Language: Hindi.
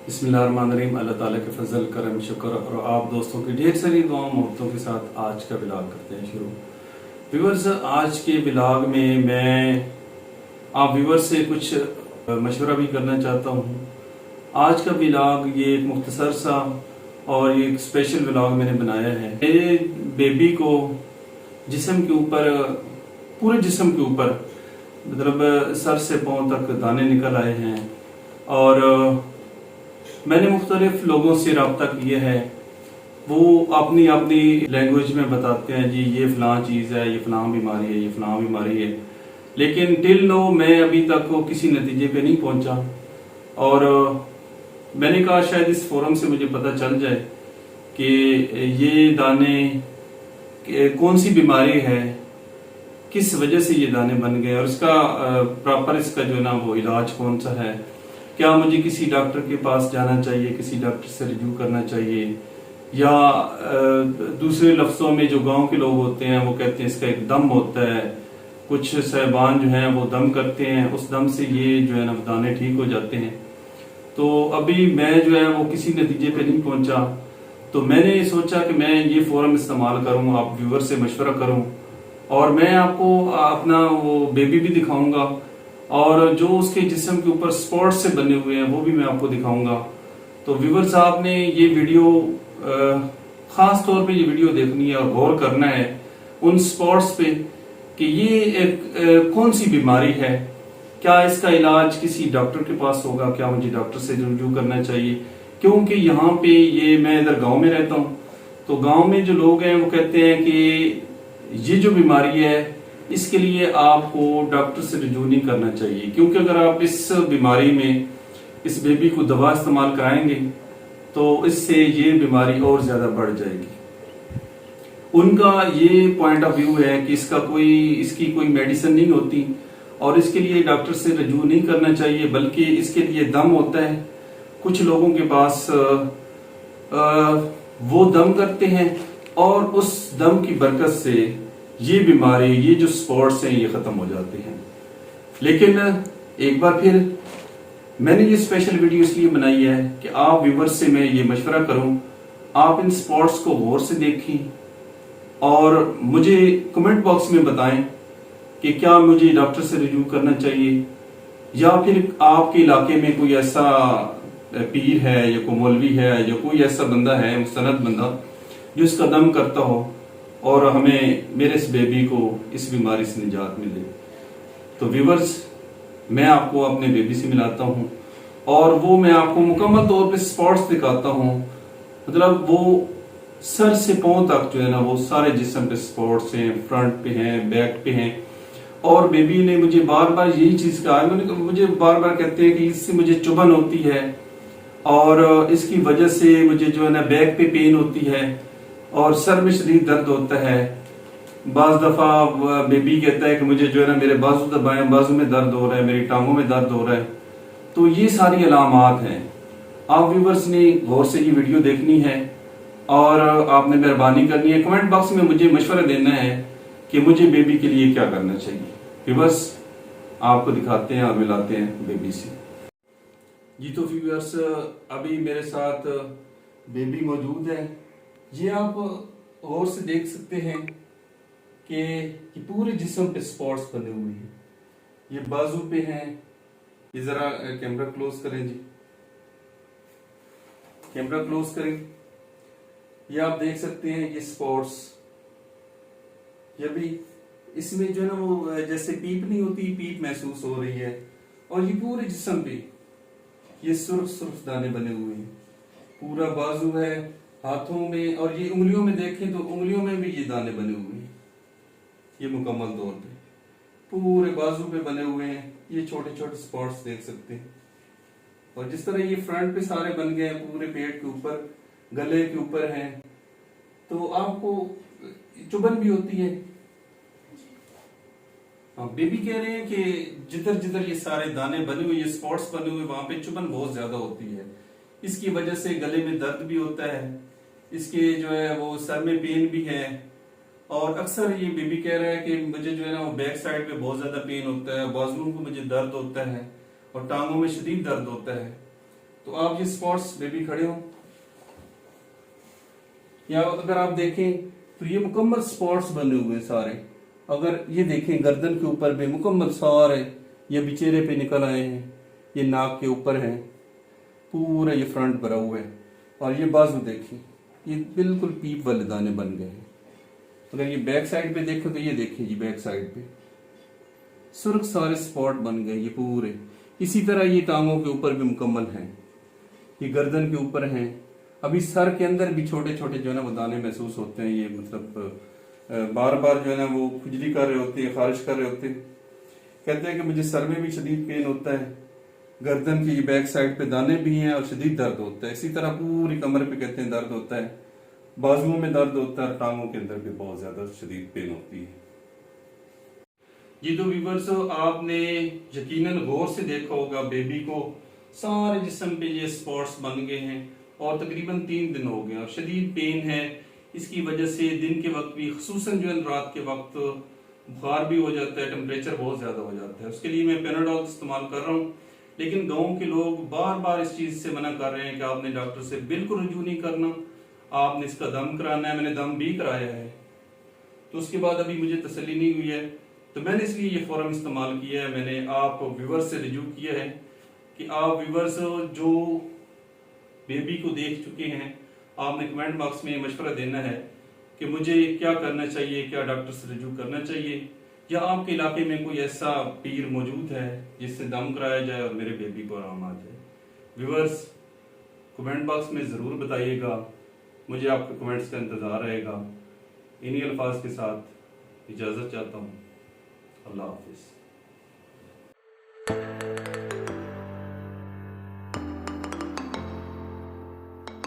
बिस्मिल्लाहिर्रहमानिर्रहीम। अल्लाह ताला के फजल करम शुक्र और आप दोस्तों की ढेर सारी दुआओं मोहब्बतों के साथ आज का व्लॉग करते हैं शुरू। व्यूअर्स, आज के व्लॉग में मैं आप व्यूअर्स से कुछ मशवरा भी करना चाहता हूँ। आज का व्लॉग ये एक मुख्तसर सा और ये एक स्पेशल व्लॉग मैंने बनाया है। मेरे बेबी को जिस्म के ऊपर, पूरे जिस्म के ऊपर, मतलब सर से पाँव तक दाने निकल आए हैं और मैंने मुख्तलिफ लोगों से रब्ता किया है। वो अपनी अपनी लैंग्वेज में बताते हैं जी ये फलां चीज़ है, ये फलां बीमारी है, ये फलां बीमारी है, लेकिन टिल नो मैं अभी तक वो किसी नतीजे पे नहीं पहुंचा। और मैंने कहा शायद इस फोरम से मुझे पता चल जाए कि ये दाने कौन सी बीमारी है, किस वजह से ये दाने बन गए और इसका प्रॉपर इसका जो है ना वो इलाज कौन सा है। क्या मुझे किसी डॉक्टर के पास जाना चाहिए, किसी डॉक्टर से रिव्यू करना चाहिए, या दूसरे लफ्जों में जो गांव के लोग होते हैं वो कहते हैं इसका एक दम होता है, कुछ साहिबान जो हैं वो दम करते हैं, उस दम से ये जो है ना दाने ठीक हो जाते हैं। तो अभी मैं जो है वो किसी नतीजे पे नहीं पहुंचा, तो मैंने सोचा कि मैं ये फोरम इस्तेमाल करूं, आप व्यूअर से मशवरा करूं और मैं आपको अपना वो बेबी भी दिखाऊंगा और जो उसके जिस्म के ऊपर स्पॉट्स से बने हुए हैं वो भी मैं आपको दिखाऊंगा। तो व्यूअर्स, आपने ये वीडियो खास तौर पे ये वीडियो देखनी है और गौर करना है उन स्पॉट्स पे कि ये एक कौन सी बीमारी है, क्या इसका इलाज किसी डॉक्टर के पास होगा, क्या मुझे डॉक्टर से रिव्यू करना चाहिए। क्योंकि यहाँ पे ये मैं इधर गांव में रहता हूँ, तो गांव में जो लोग हैं वो कहते हैं कि ये जो बीमारी है इसके लिए आपको डॉक्टर से रिव्यू नहीं करना चाहिए, क्योंकि अगर आप इस बीमारी में इस बेबी को दवा इस्तेमाल कराएंगे तो इससे ये बीमारी और ज्यादा बढ़ जाएगी। उनका ये पॉइंट ऑफ व्यू है कि इसकी कोई मेडिसिन नहीं होती और इसके लिए डॉक्टर से रिव्यू नहीं करना चाहिए, बल्कि इसके लिए दम होता है। कुछ लोगों के पास वो दम करते हैं और उस दम की बरकत से ये बीमारी, ये जो स्पॉट्स हैं ये खत्म हो जाते हैं। लेकिन एक बार फिर मैंने ये स्पेशल वीडियो इसलिए बनाई है कि आप व्यूअर्स से मैं ये मशवरा करूं, आप इन स्पॉट्स को गौर से देखें और मुझे कमेंट बॉक्स में बताएं कि क्या मुझे डॉक्टर से रिव्यू करना चाहिए, या फिर आपके इलाके में कोई ऐसा पीर है या कोई मौलवी है या कोई ऐसा बंदा है, मुस्तनद बंदा, जो इसका दम करता हो और हमें, मेरे इस बेबी को इस बीमारी से निजात मिले। तो व्यूअर्स, मैं आपको अपने बेबी से मिलाता हूँ और वो मैं आपको मुकम्मल तौर पे स्पॉट्स दिखाता हूँ, मतलब वो सर से पांव तक जो है ना वो सारे जिस्म पे स्पॉट्स हैं, फ्रंट पे हैं, बैक पे हैं। और बेबी ने मुझे बार बार यही चीज कहा, मुझे बार बार कहते हैं कि इससे मुझे चुभन होती है और इसकी वजह से मुझे जो है ना बैक पे पेन होती है और सर में शदीद दर्द होता है। बाज दफा बेबी कहता है कि मुझे जो है ना मेरे बाजू दबाएं, बाजू में दर्द हो रहा है, मेरी टांगों में दर्द हो रहा है। तो ये सारी अलामात हैं। आप व्यूवर्स ने गौर से ये वीडियो देखनी है और आपने मेहरबानी करनी है, कमेंट बॉक्स में मुझे मशवरा देना है कि मुझे बेबी के लिए क्या करना चाहिए। व्यूवर्स, आपको दिखाते हैं और मिलाते हैं बेबी से। जी तो व्यूवर्स, अभी मेरे साथ बेबी मौजूद है। ये आप गौर से देख सकते हैं कि पूरे जिस्म पे स्पॉट्स बने हुए हैं। ये बाजू पे हैं, ये जरा कैमरा क्लोज करें जी, कैमरा क्लोज करें। ये आप देख सकते हैं ये स्पॉट्स, ये भी इसमें जो है ना वो जैसे पीप नहीं होती, पीप महसूस हो रही है। और ये पूरे जिस्म पे ये सुर्ख सुर्ख दाने बने हुए हैं, पूरा बाजू है, हाथों में, और ये उंगलियों में देखें तो उंगलियों में भी ये दाने बने हुए हैं। ये मुकम्मल तौर पे पूरे बाजू पे बने हुए हैं। ये छोटे छोटे स्पॉट्स देख सकते हैं और जिस तरह ये फ्रंट पे सारे बन गए हैं, पूरे पेट के ऊपर, गले के ऊपर हैं, तो आपको चुभन भी होती है। हाँ, बेबी कह रहे हैं कि जिधर जिधर ये सारे दाने बने हुए, ये स्पॉट्स बने हुए, वहां पे चुभन बहुत ज्यादा होती है। इसकी वजह से गले में दर्द भी होता है, इसके जो है वो सर में पेन भी है। और अक्सर ये बेबी कह रहा है कि मुझे जो है ना वो बैक साइड पे बहुत ज्यादा पेन होता है, बाजुओं को मुझे दर्द होता है और टांगों में शदीद दर्द होता है। तो आप ये स्पॉट्स बेबी खड़े हो, या अगर आप देखें तो ये मुकम्मल स्पॉट्स बने हुए सारे। अगर ये देखें गर्दन के ऊपर भी मुकम्मल सारे, ये भी चेहरे पे निकल आए हैं, ये नाक के ऊपर हैं, पूरा ये फ्रंट भरा हुआ है। और ये बाजू देखें, ये बिल्कुल पीप वाले दाने बन गए हैं। अगर ये बैक साइड पे देखें तो ये देखिए जी बैक साइड पे सुर्ख सारे स्पॉट बन गए ये पूरे। इसी तरह ये टांगों के ऊपर भी मुकम्मल हैं, ये गर्दन के ऊपर हैं। अभी सर के अंदर भी छोटे छोटे जो है ना वो दाने महसूस होते हैं। ये मतलब बार बार जो है ना वो खुजली कर रहे होते हैं, खारिश कर रहे होते हैं। कहते हैं कि मुझे सर में भी शदीद पेन होता है, गर्दन की बैक साइड पे दाने भी हैं और शदीद दर्द होता है। इसी तरह पूरी कमर पे कहते हैं दर्द होता है, बाजुओं में दर्द होता है, टांगों के अंदर भी बहुत ज्यादा शदीद पेन होती है। ये तो व्यूअर्स आपने यकीनन गौर से देखा होगा, बेबी को सारे जिस्म पे ये स्पॉट्स बन गए हैं और तकरीबन 3 दिन हो गए और शदीद पेन है। इसकी वजह से दिन के वक्त भी, खुसूसन जो है रात के वक्त बुखार भी हो जाता है, टेम्परेचर बहुत ज्यादा हो जाता है। उसके लिए मैं पेनाडोल इस्तेमाल कर रहा हूँ, लेकिन गाँव के लोग बार बार इस चीज से मना कर रहे हैं कि आपने डॉक्टर से बिल्कुल रुजू नहीं करना, आपने इसका दम कराना है। मैंने दम भी कराया है, तो उसके बाद अभी मुझे तसल्ली नहीं हुई है, तो मैंने इसलिए ये फॉर्म इस्तेमाल किया है। मैंने आप व्यूवर्स से रिव्यू किया है कि आप व्यूवर्स जो बेबी को देख चुके हैं, आपने कमेंट बॉक्स में मशवरा देना है कि मुझे क्या करना चाहिए, क्या डॉक्टर से रिव्यू करना चाहिए, या आपके इलाके में कोई ऐसा पीर मौजूद है जिससे दम कराया जाए और मेरे बेबी को आराम आ जाए। व्यूवर्स कमेंट बॉक्स में जरूर बताइएगा, मुझे आपके कमेंट्स का इंतजार रहेगा। इन्हीं अल्फाज के साथ इजाजत चाहता हूँ। अल्लाह हाफिज।